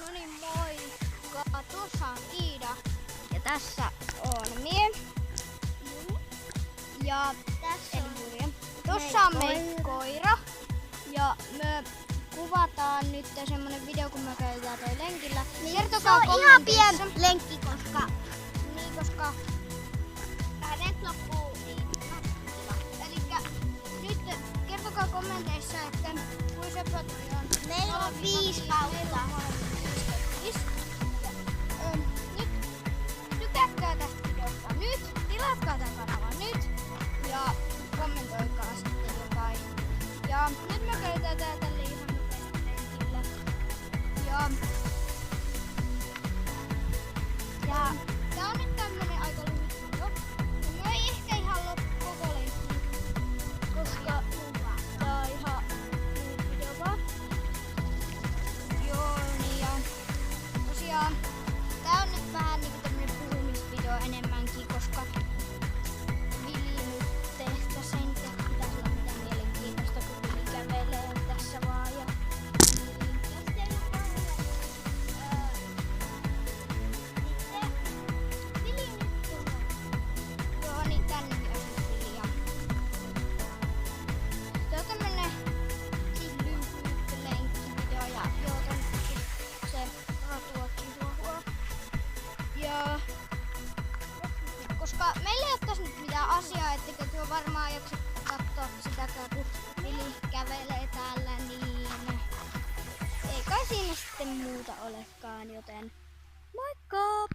No niin, moikka! Tuossa on Iida ja tässä on mie. Ja tässä on Julia. Tuossa on meidän koira. Ja me kuvataan nyt semmonen video, kun me käydään toi lenkillä. Niin, Kertokaa se on ihan kommenteissa. pien lenkki, koska Koska hänet loppuu niin. elikkä nyt kertokaa kommenteissa, että kuinka söpö toi on. Meillä on 5 kautta. Nyt tykätkää tästä videosta nyt, tilatkaa tämän kanavan nyt ja kommentoikaa sitten jotain. Ja nyt me käydään tälle ihan nopeasti lenkillä. Ja tää on nyt tämmönen aika lyhyt video. Ja me ei ehkä ihan loppu koko lenkki, koska tää on ihan lyhyt video vaan. Joo, niin ja tosiaan tää on nyt vähän niinku tämmönen puhumisvideo enemmänkin, koska Vili nyt tehtäisiin, että pitäisi olla mitään mielenkiintoista, kun Vili kävelee tässä vaan. Ja joo, niin tännekin on nyt Vili. Ja tää on tämmönen lyhyt lenkkivideo ja joo, tonnekin se ratuakin tuohon. Ja koska meillä ei oo tässä nyt mitään asiaa, etteikö tuo varmaan jaksa katsoa sitäkään, kun Vili kävelee täällä, niin ei kai siinä sitten muuta olekaan, joten moikka!